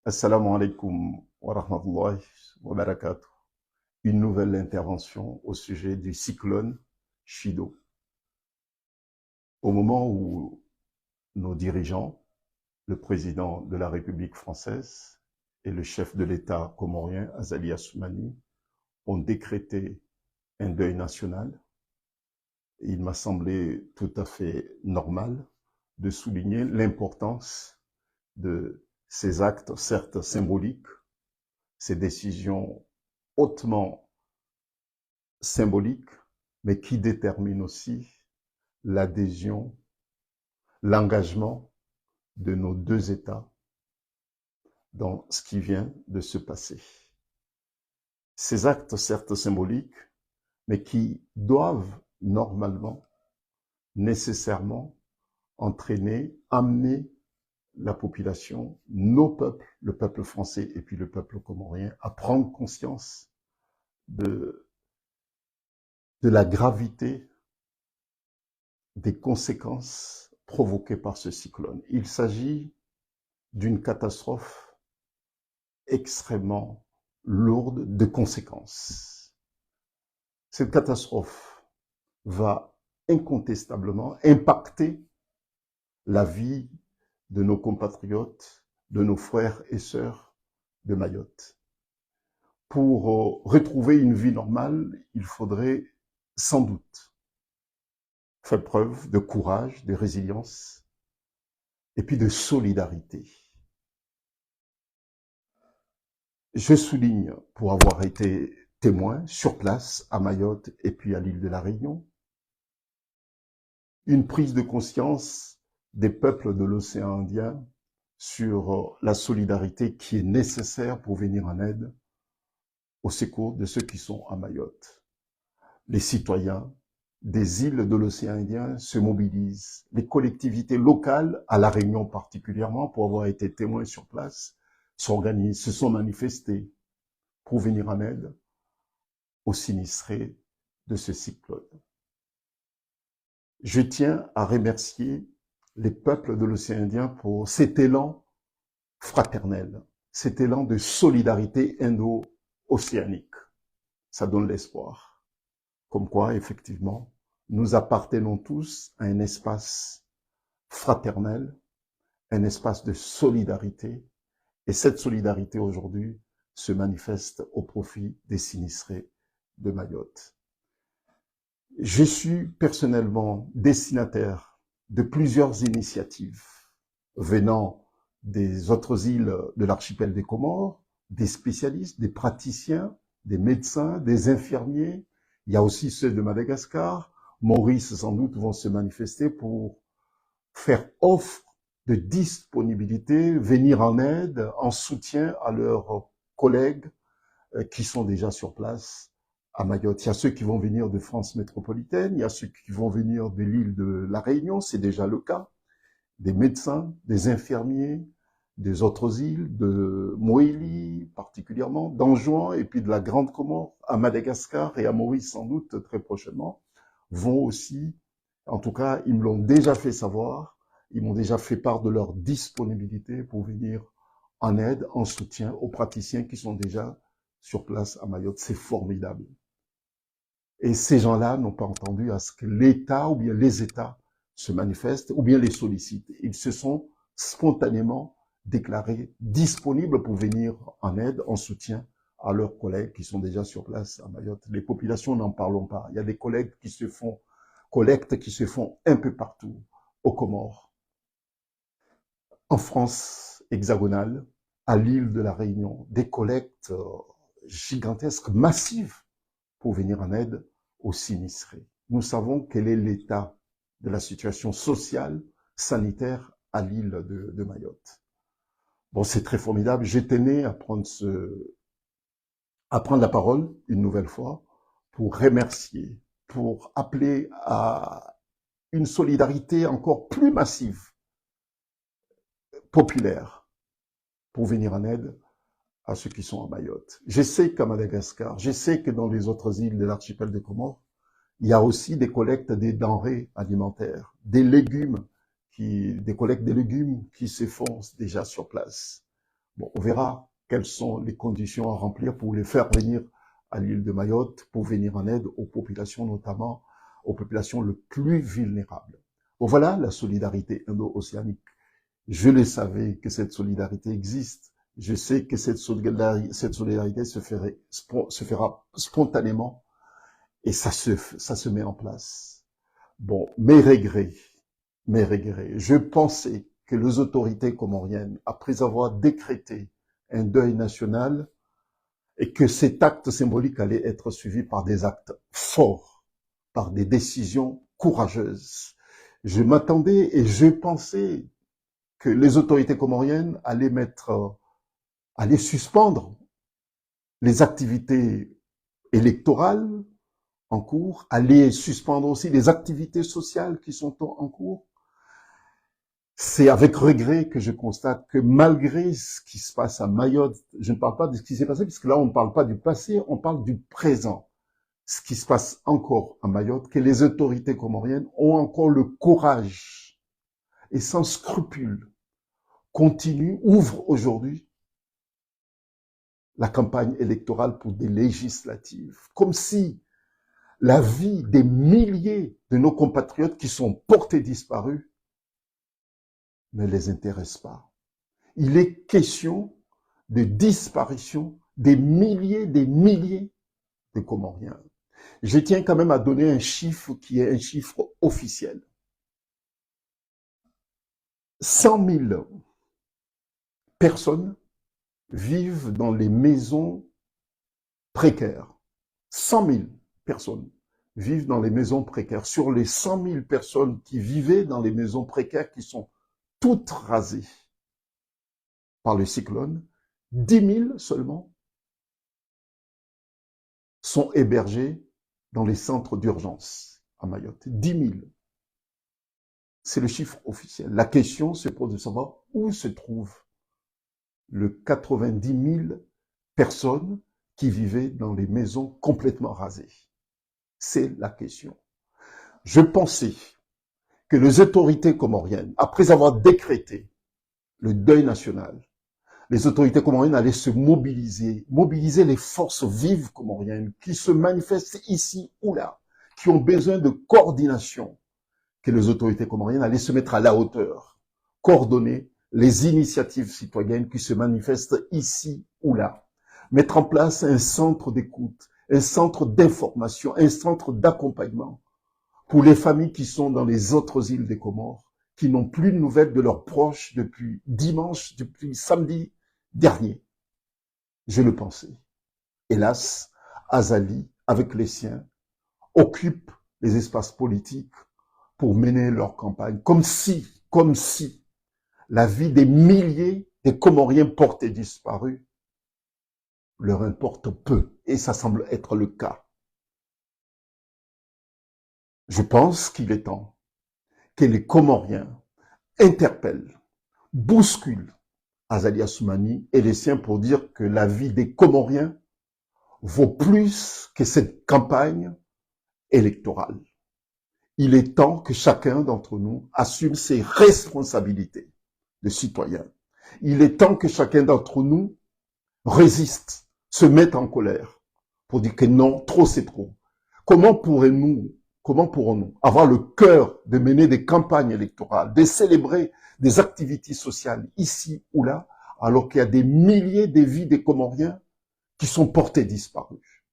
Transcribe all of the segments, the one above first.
Assalamu alaikum wa rahmatullahi wa barakatuh. Une nouvelle intervention au sujet du cyclone Chido. Au moment où nos dirigeants, le président de la République française et le chef de l'État comorien, Azali Assoumani, ont décrété un deuil national, il m'a semblé tout à fait normal de souligner l'importance de ces actes, certes symboliques, ces décisions hautement symboliques, mais qui déterminent aussi l'adhésion, l'engagement de nos deux États dans ce qui vient de se passer. Ces actes, certes symboliques, mais qui doivent normalement, nécessairement, entraîner, amener la population, nos peuples, le peuple français et puis le peuple comorien, à prendre conscience de la gravité des conséquences provoquées par ce cyclone. Il s'agit d'une catastrophe extrêmement lourde de conséquences. Cette catastrophe va incontestablement impacter la vie de nos compatriotes, de nos frères et sœurs de Mayotte. Pour retrouver une vie normale, il faudrait sans doute faire preuve de courage, de résilience et puis de solidarité. Je souligne, pour avoir été témoin sur place à Mayotte et puis à l'île de la Réunion, une prise de conscience des peuples de l'océan Indien sur la solidarité qui est nécessaire pour venir en aide au secours de ceux qui sont à Mayotte. Les citoyens des îles de l'océan Indien se mobilisent. Les collectivités locales, à La Réunion particulièrement, pour avoir été témoin sur place, s'organisent, se sont manifestés pour venir en aide aux sinistrés de ce cyclone. Je tiens à remercier les peuples de l'océan Indien pour cet élan fraternel, cet élan de solidarité indo-océanique. Ça donne l'espoir. Comme quoi, effectivement, nous appartenons tous à un espace fraternel, un espace de solidarité. Et cette solidarité aujourd'hui se manifeste au profit des sinistrés de Mayotte. Je suis personnellement destinataire de plusieurs initiatives venant des autres îles de l'archipel des Comores, des spécialistes, des praticiens, des médecins, des infirmiers. Il y a aussi ceux de Madagascar. Maurice, sans doute, vont se manifester pour faire offre de disponibilité, venir en aide, en soutien à leurs collègues qui sont déjà sur place à Mayotte. Il y a ceux qui vont venir de France métropolitaine, il y a ceux qui vont venir de l'île de la Réunion, c'est déjà le cas, des médecins, des infirmiers, des autres îles, de Moélie particulièrement, d'Anjouan et puis de la Grande Comore, à Madagascar et à Maurice sans doute très prochainement, vont aussi, en tout cas, ils me l'ont déjà fait savoir, ils m'ont déjà fait part de leur disponibilité pour venir en aide, en soutien aux praticiens qui sont déjà sur place à Mayotte. C'est formidable. Et ces gens-là n'ont pas entendu à ce que l'État ou bien les États se manifestent ou bien les sollicitent. Ils se sont spontanément déclarés disponibles pour venir en aide, en soutien à leurs collègues qui sont déjà sur place à Mayotte. Les populations, n'en parlons pas. Il y a des collègues qui se font, collectes qui se font un peu partout, aux Comores, en France hexagonale, à l'île de la Réunion, des collectes gigantesques, massives, pour venir en aide aux sinistrés. Nous savons quel est l'état de la situation sociale, sanitaire à l'île de Mayotte. Bon, c'est très formidable. Je tenais à prendre la parole une nouvelle fois pour remercier, pour appeler à une solidarité encore plus massive, populaire, pour venir en aide à ceux qui sont à Mayotte. Je sais qu'à Madagascar, je sais que dans les autres îles de l'archipel des Comores, il y a aussi des collectes des denrées alimentaires, des collectes de légumes qui se font déjà sur place. Bon, on verra quelles sont les conditions à remplir pour les faire venir à l'île de Mayotte, pour venir en aide aux populations, notamment aux populations les plus vulnérables. Bon, voilà la solidarité indo-océanique. Je le savais que cette solidarité existe. Je sais que cette solidarité se fera spontanément et ça se met en place. Bon, mes regrets. Je pensais que les autorités comoriennes, après avoir décrété un deuil national, et que cet acte symbolique allait être suivi par des actes forts, par des décisions courageuses. Je m'attendais et je pensais que les autorités comoriennes allaient suspendre les activités électorales en cours, allaient suspendre aussi les activités sociales qui sont en cours. C'est avec regret que je constate que malgré ce qui se passe à Mayotte, je ne parle pas de ce qui s'est passé, puisque là, on ne parle pas du passé, on parle du présent. Ce qui se passe encore à Mayotte, que les autorités comoriennes ont encore le courage et sans scrupule ouvrent aujourd'hui la campagne électorale pour des législatives, comme si la vie des milliers de nos compatriotes qui sont portés disparus ne les intéresse pas. Il est question de disparition des milliers de Comoriens. Je tiens quand même à donner un chiffre qui est un chiffre officiel. 100 000 personnes vivent dans les maisons précaires. 100 000 personnes vivent dans les maisons précaires. Sur les 100 000 personnes qui vivaient dans les maisons précaires qui sont toutes rasées par le cyclone, 10 000 seulement sont hébergés dans les centres d'urgence à Mayotte. 10 000. C'est le chiffre officiel. La question se pose de savoir où se trouvent les 90 000 personnes qui vivaient dans les maisons complètement rasées. C'est la question. Je pensais que les autorités comoriennes, après avoir décrété le deuil national, les autorités comoriennes allaient se mobiliser les forces vives comoriennes qui se manifestent ici ou là, qui ont besoin de coordination, que les autorités comoriennes allaient se mettre à la hauteur, coordonner les initiatives citoyennes qui se manifestent ici ou là, mettre en place un centre d'écoute, un centre d'information, un centre d'accompagnement pour les familles qui sont dans les autres îles des Comores, qui n'ont plus de nouvelles de leurs proches depuis samedi dernier. Je le pensais. Hélas, Azali, avec les siens, occupe les espaces politiques pour mener leur campagne, comme si la vie des milliers de Comoriens portés disparus leur importe peu, et ça semble être le cas. Je pense qu'il est temps que les Comoriens interpellent, bousculent Azali Assoumani et les siens pour dire que la vie des Comoriens vaut plus que cette campagne électorale. Il est temps que chacun d'entre nous assume ses responsabilités de citoyen. Il est temps que chacun d'entre nous résiste, se mette en colère pour dire que non, trop c'est trop. Comment pourrons-nous avoir le cœur de mener des campagnes électorales, de célébrer des activités sociales ici ou là, alors qu'il y a des milliers de vies des Comoriens qui sont portées disparues?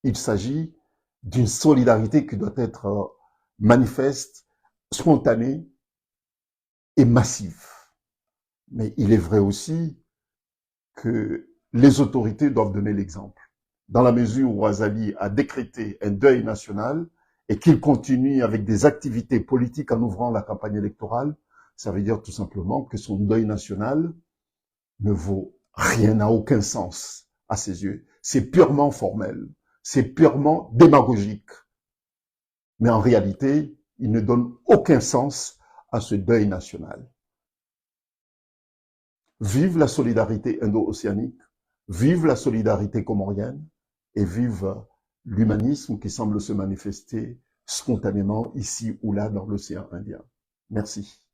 Il s'agit d'une solidarité qui doit être manifeste, spontanée et massive. Mais il est vrai aussi que les autorités doivent donner l'exemple. Dans la mesure où Azali a décrété un deuil national et qu'il continue avec des activités politiques en ouvrant la campagne électorale, ça veut dire tout simplement que son deuil national ne vaut rien, n'a aucun sens à ses yeux. C'est purement formel, c'est purement démagogique. Mais en réalité, il ne donne aucun sens à ce deuil national. Vive la solidarité indo-océanique, vive la solidarité comorienne et vive l'humanisme qui semble se manifester spontanément ici ou là dans l'océan Indien. Merci.